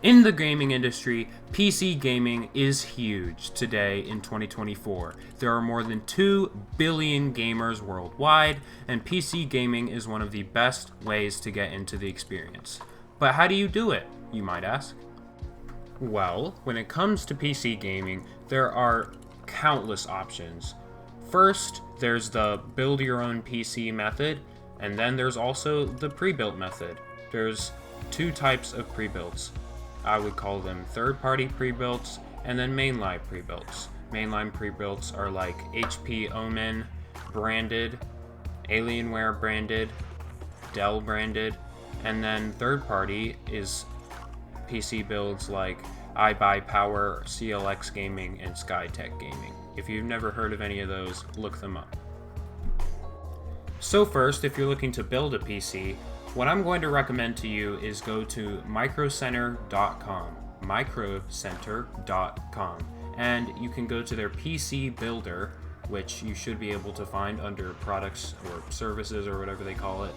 In the gaming industry, PC gaming is huge today in 2024. There are more than 2 billion gamers worldwide, and PC gaming is one of the best ways to get into the experience. But how do you do it, you might ask? Well, when it comes to PC gaming, there are countless options. First, there's the build your own PC method, and then there's also the pre-built method. There's two types of pre-builts. I would call them third-party pre-builts and then mainline pre-builts. Mainline pre-builts are like HP Omen branded, Alienware branded, Dell branded, and then third-party is PC builds like iBuyPower, CLX Gaming, and Skytech Gaming. If you've never heard of any of those, look them up. So first, if you're looking to build a PC, what I'm going to recommend to you is go to microcenter.com, microcenter.com, and you can go to their PC builder, which you should be able to find under products or services or whatever they call it.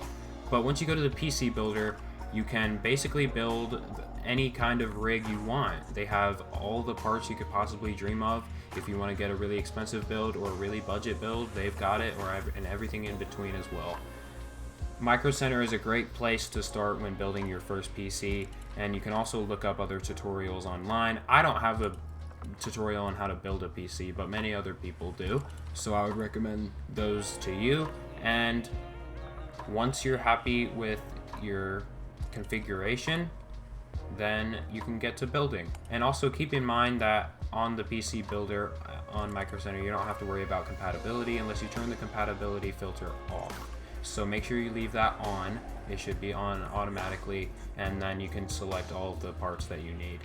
But once you go to the PC builder, you can basically build any kind of rig you want. They have all the parts you could possibly dream of. If you want to get a really expensive build or a really budget build, they've got it, and everything in between as well. Micro Center is a great place to start when building your first PC, and you can also look up other tutorials online. I don't have a tutorial on how to build a PC, but many other people do, so I would recommend those to you. And once you're happy with your configuration, then you can get to building. And also keep in mind that on the PC builder on Micro Center, you don't have to worry about compatibility unless you turn the compatibility filter off. So make sure you leave that on. It should be on automatically, and then you can select all of the parts that you need.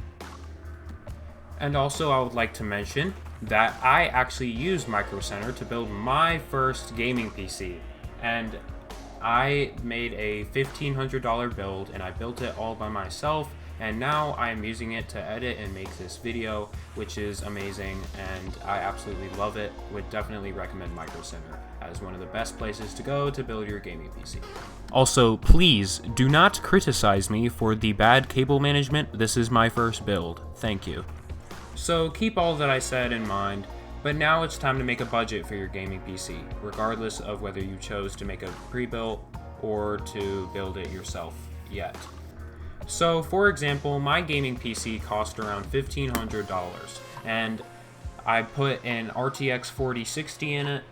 And also I would like to mention that I actually used Micro Center to build my first gaming PC, and I made a $1,500 build, and I built it all by myself, and now I am using it to edit and make this video, which is amazing, and I absolutely love it. Would definitely recommend Micro Center as one of the best places to go to build your gaming PC. Also, please do not criticize me for the bad cable management. This is my first build. Thank you. So keep all that I said in mind, but now it's time to make a budget for your gaming PC, regardless of whether you chose to make a pre-built or to build it yourself yet. So, for example, my gaming PC cost around $1,500, and I put an RTX 4060 in it,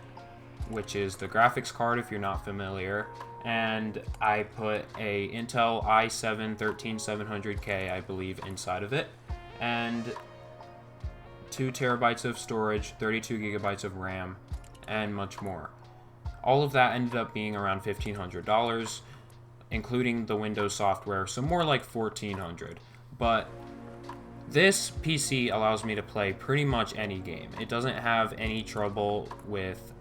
which is the graphics card if you're not familiar, and I put a Intel i7-13700K, I believe, inside of it, and 2 terabytes of storage, 32 gigabytes of RAM, and much more. All of that ended up being around $1,500, including the Windows software, so more like $1,400. But this PC allows me to play pretty much any game. It doesn't have any trouble with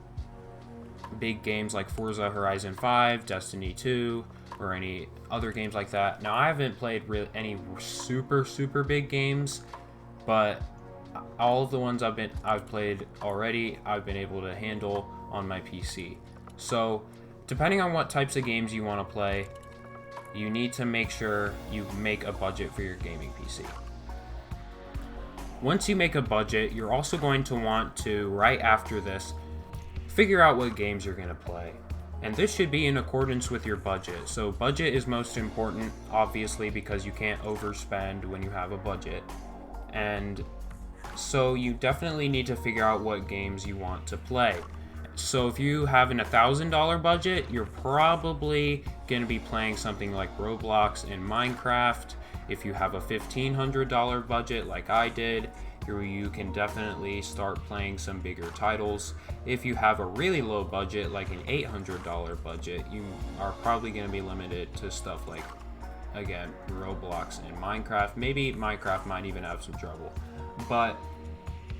big games like Forza Horizon 5, Destiny 2, or any other games like that. Now, I haven't played any super big games, but all of the ones I've played already, I've been able to handle on my PC. So, depending on what types of games you want to play, you need to make sure you make a budget for your gaming PC. Once you make a budget, you're also going to want to, right after this, figure out what games you're going to play. And this should be in accordance with your budget. So budget is most important, obviously, because you can't overspend when you have a budget. And so you definitely need to figure out what games you want to play. So if you have an $1,000 budget, you're probably going to be playing something like Roblox and Minecraft. If you have a $1,500 budget like I did, you can definitely start playing some bigger titles. If you have a really low budget, like an $800 budget, you are probably going to be limited to stuff like, again, Roblox and Minecraft. Maybe Minecraft might even have some trouble. But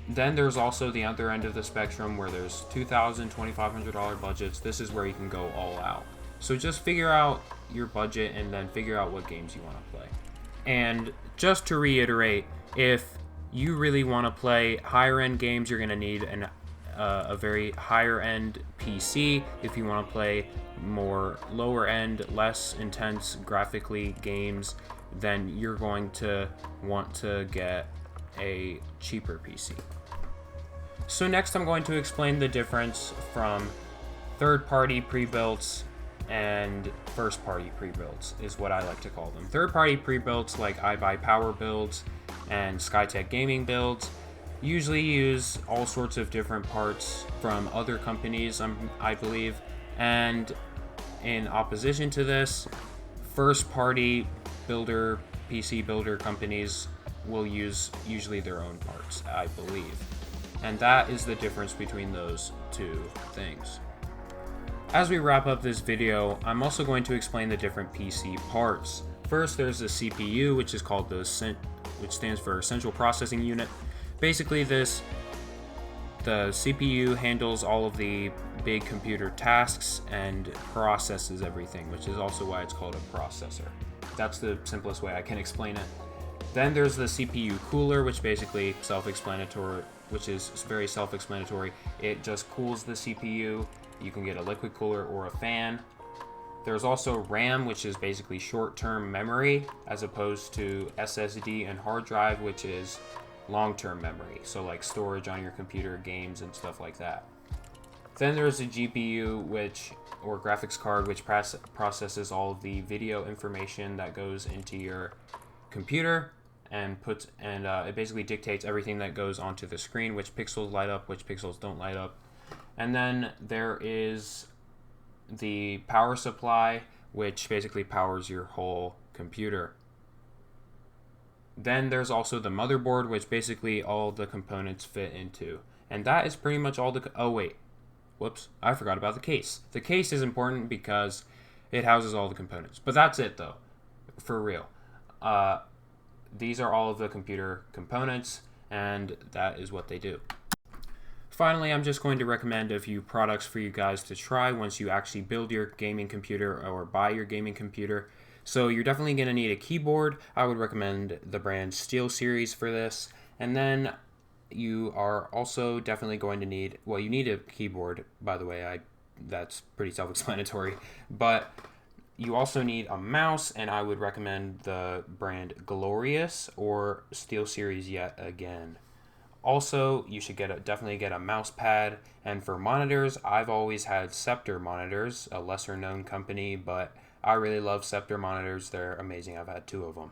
then there's also the other end of the spectrum where there's $2,000, $2,500 budgets. This is where you can go all out. So just figure out your budget and then figure out what games you want to play. And just to reiterate, if you really want to play higher end games, you're going to need a very higher end PC. If you want to play more lower end, less intense graphically games, then you're going to want to get a cheaper PC. So next I'm going to explain the difference from third-party pre-builts and first-party pre-builts is what I like to call them. Third-party pre-builts like iBuyPower builds and Skytech Gaming builds usually use all sorts of different parts from other companies, I believe, and in opposition to this, first-party builder, PC builder companies will use usually their own parts, I believe. And that is the difference between those two things. As we wrap up this video, I'm also going to explain the different PC parts. First, there's the CPU, which is called which stands for Central Processing Unit. Basically, the CPU handles all of the big computer tasks and processes everything, which is also why it's called a processor. That's the simplest way I can explain it. Then there's the CPU cooler, which basically is very self-explanatory. It just cools the CPU. You can get a liquid cooler or a fan. There's also RAM, which is basically short-term memory, as opposed to SSD and hard drive, which is long-term memory. So like storage on your computer, games, and stuff like that. Then there's a GPU, or graphics card, which processes all of the video information that goes into your computer and it basically dictates everything that goes onto the screen, which pixels light up, which pixels don't light up. And then there is the power supply, which basically powers your whole computer. Then there's also the motherboard, which basically all the components fit into. And that is pretty much all whoops, I forgot about the case. The case is important because it houses all the components. But that's it, though, for real. These are all of the computer components, and that is what they do. Finally, I'm just going to recommend a few products for you guys to try once you actually build your gaming computer or buy your gaming computer. So you're definitely going to need a keyboard. I would recommend the brand SteelSeries for this. And then you are also definitely going to need, you need a keyboard, by the way. That's pretty self-explanatory. But you also need a mouse, and I would recommend the brand Glorious or SteelSeries yet again. Also, you should definitely get a mouse pad, and for monitors, I've always had Scepter monitors, a lesser known company, but I really love Scepter monitors. They're amazing. I've had 2 of them.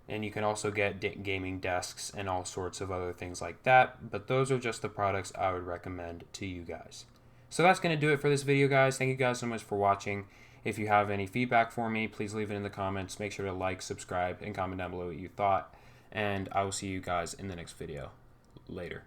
And you can also get gaming desks and all sorts of other things like that, but those are just the products I would recommend to you guys. So that's going to do it for this video, guys. Thank you guys so much for watching. If you have any feedback for me, please leave it in the comments. Make sure to like, subscribe, and comment down below what you thought. And I will see you guys in the next video. Later.